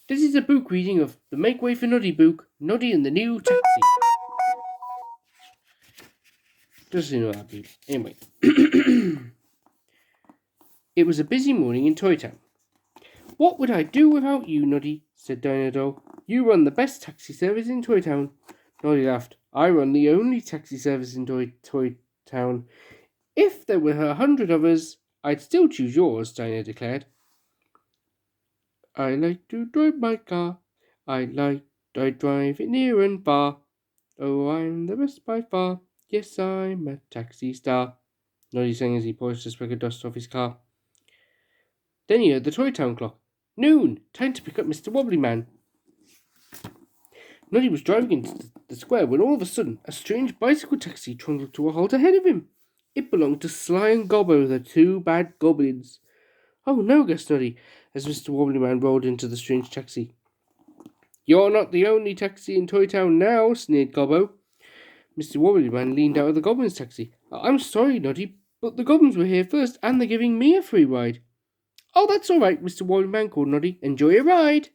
This is a book reading of the Make Way for Noddy book, Noddy and the New Taxi. Just so you know that, people. Anyway. It was a busy morning in Toy Town. What would I do without you, Noddy? Said Dinah Doll. You run the best taxi service in Toy Town. Noddy laughed. I run the only taxi service in Toy Town. If there were 100 of us, I'd still choose yours, Dinah declared. I like to drive my car. I drive it near and far. Oh, I'm the best by far. Yes, I'm a taxi star. Noddy sang as he polished the speck of dust off his car. Then he heard the Toy Town clock. Noon! Time to pick up Mr. Wobbly Man. Noddy was driving into the square when all of a sudden a strange bicycle taxi trundled to a halt ahead of him. It belonged to Sly and Gobbo, the two bad goblins. Oh no, gasped Noddy, as Mr. Wobbly Man rolled into the strange taxi. You're not the only taxi in Toy Town now, sneered Gobbo. Mr. Wobbly Man leaned out of the goblin's taxi. I'm sorry, Noddy, but the goblins were here first, and they're giving me a free ride. Oh, that's all right, Mr. Wobbly Man called Noddy. Enjoy your ride.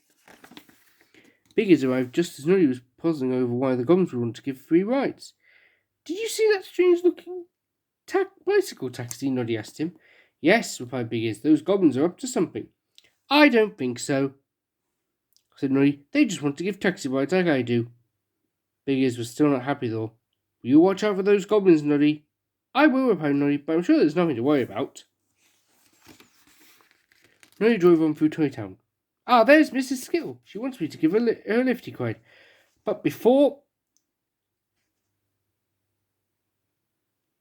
Biggers arrived just as Noddy was puzzling over why the goblins would want to give free rides. Did you see that strange-looking bicycle taxi? Noddy asked him. Yes, replied Biggers. Those goblins are up to something. I don't think so, said Noddy. They just want to give taxi rides like I do. Biggers was still not happy, though. Will you watch out for those goblins, Noddy? I will, replied Noddy, but I'm sure there's nothing to worry about. Noddy drove on through Toy Town. Ah, there's Mrs. Skittle. She wants me to give her a lift, he cried. But before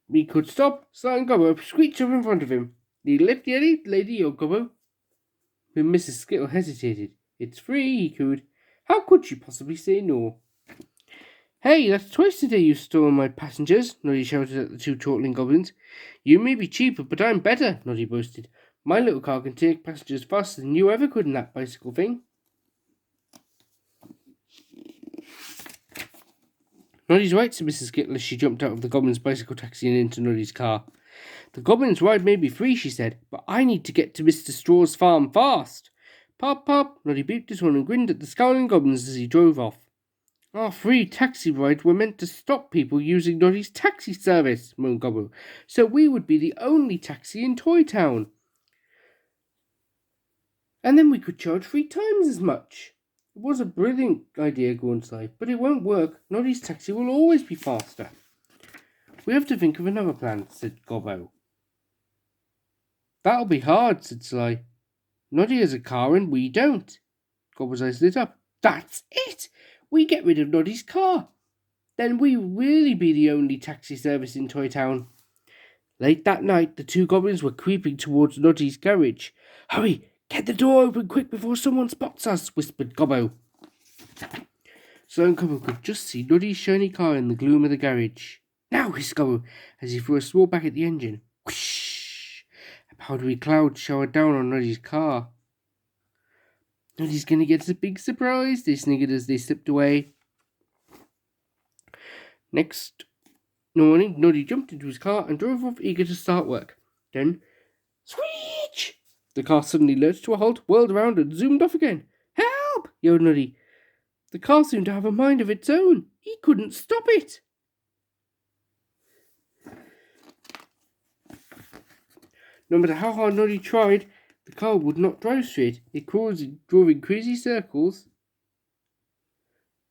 we could stop, Sly and Gobbo screeched up in front of him. Need a lift, Lady or Gobbo? When Mrs. Skittle hesitated. It's free, he cooed. How could she possibly say no? Hey, that's twice today you've stolen my passengers, Noddy shouted at the two chortling goblins. You may be cheaper, but I'm better, Noddy boasted. My little car can take passengers faster than you ever could in that bicycle thing. Noddy's right, said Mrs. Skittle as she jumped out of the goblin's bicycle taxi and into Noddy's car. The goblin's ride may be free, she said, but I need to get to Mr. Straw's farm fast. Pop, pop, Noddy beeped his horn and grinned at the scowling goblins as he drove off. Our free taxi rides were meant to stop people using Noddy's taxi service, moaned Gobbo, so we would be the only taxi in Toy Town. And then we could charge 3 times as much. It was a brilliant idea, groaned Sly, but it won't work. Noddy's taxi will always be faster. We have to think of another plan, said Gobbo. That'll be hard, said Sly. Noddy has a car and we don't. Gobbo's eyes lit up. That's it! We get rid of Noddy's car. Then we will really be the only taxi service in Toy Town. Late that night, the two goblins were creeping towards Noddy's garage. Hurry! Get the door open quick before someone spots us, whispered Gobbo. Sly and Gobbo could just see Noddy's shiny car in the gloom of the garage. Now, hissed Gobbo, as he threw a sword back at the engine. Whoosh! A powdery cloud showered down on Noddy's car. Noddy's gonna get a big surprise, they sniggered as they slipped away. Next morning, Noddy jumped into his car and drove off eager to start work. Then, screech! The car suddenly lurched to a halt, whirled around and zoomed off again. Help! Yelled Noddy. The car seemed to have a mind of its own. He couldn't stop it. No matter how hard Noddy tried, the car would not drive straight. It drove in crazy circles,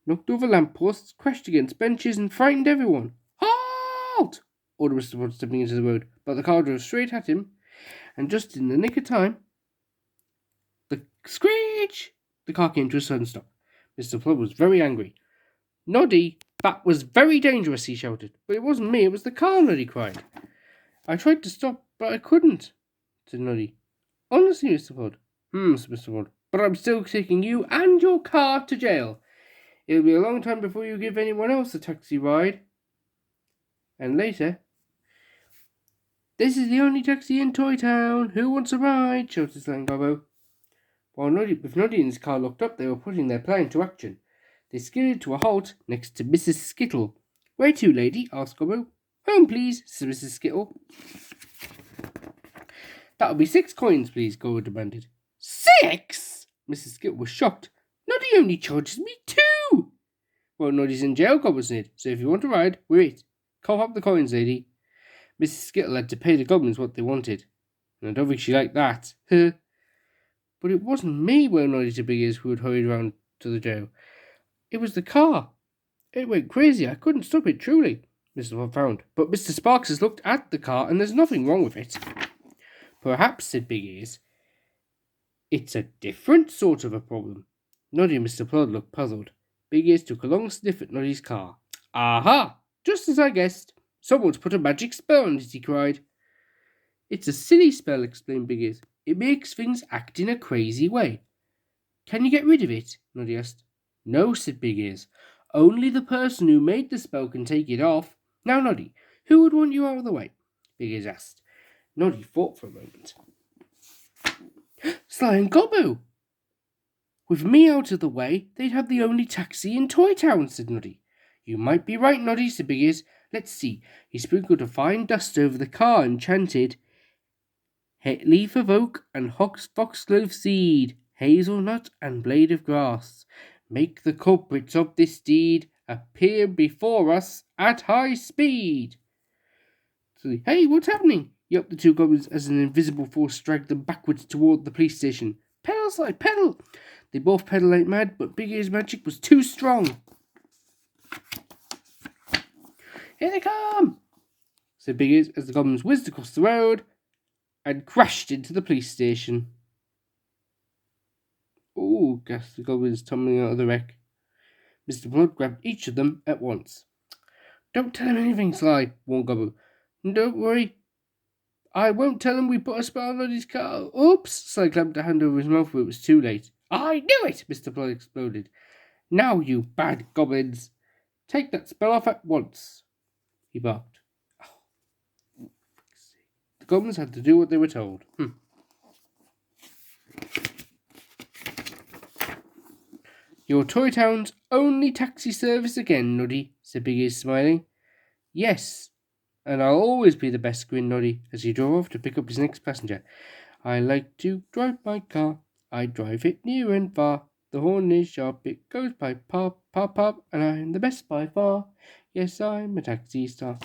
knocked over lampposts, crashed against benches, and frightened everyone. Halt! Ordered Mr. Pod, stepping into the road. But the car drove straight at him, and just in the nick of time, the screech! The car came to a sudden stop. Mr. Plod was very angry. Noddy, that was very dangerous, he shouted. But it wasn't me, it was the car, Noddy cried. I tried to stop, but I couldn't, said Noddy. Honestly, Mr. Pod. Said Mr. Pod. But I'm still taking you and your car to jail. It'll be a long time before you give anyone else a taxi ride. And later, this is the only taxi in Toy Town. Who wants a ride? Shouted Sly and Gobbo. With Noddy and his car locked up, they were putting their plan into action. They skidded to a halt next to Mrs. Skittle. Where to, lady? Asked Gobbo. Home, please, said Mrs. Skittle. That'll be 6 coins, please, Gobbo demanded. 6? Mrs. Skittle was shocked. Noddy only charges me 2. Well, Noddy's in jail, Goblin said, so if you want a ride, we're it. Cough up the coins, lady. Mrs. Skittle had to pay the goblins what they wanted, and I don't think she liked that. But it wasn't me, wailed Noddy to Big Ears, who had hurried round to the jail. It was the car. It went crazy. I couldn't stop it, truly. Mr. Plod frowned. But Mr. Sparks has looked at the car, and there's nothing wrong with it. Perhaps, said Big Ears, it's a different sort of a problem. Noddy and Mr. Plod looked puzzled. Big Ears took a long sniff at Noddy's car. Aha! Just as I guessed. Someone's put a magic spell on it, he cried. It's a silly spell, explained Big Ears. It makes things act in a crazy way. Can you get rid of it? Noddy asked. No, said Big Ears. Only the person who made the spell can take it off. Now, Noddy, who would want you out of the way? Big Ears asked. Noddy thought for a moment. Sly and Gobbo! With me out of the way, they'd have the only taxi in Toy Town, said Noddy. You might be right, Noddy, said Big Ears. Let's see. He sprinkled a fine dust over the car and chanted, Leaf of oak and foxglove seed, hazelnut and blade of grass, make the culprits of this deed appear before us at high speed. Hey, what's happening? Yelped the two goblins as an invisible force dragged them backwards toward the police station. Pedal, Sly, pedal! They both pedaled like mad, but Big Ears' magic was too strong. Here they come, said Big Ears as the goblins whizzed across the road and crashed into the police station. Oh, gasped the goblins, tumbling out of the wreck. Mr. Blood grabbed each of them at once. Don't tell him anything, Sly, warned Gobbo. Don't worry. I won't tell him we put a spell on his car. Oops! Sly clamped a hand over his mouth, but it was too late. I knew it! Mr. Blood exploded. Now, you bad goblins, take that spell off at once, he barked. Oh. The goblins had to do what they were told. Your Toy Town's only taxi service again, Noddy, said Big Ears, smiling. Yes, and I'll always be the best, grinned Noddy, as he drove off to pick up his next passenger. I like to drive my car. I drive it near and far. The horn is sharp, it goes by pop, pop, pop, and I'm the best by far. Yes, I'm a taxi star.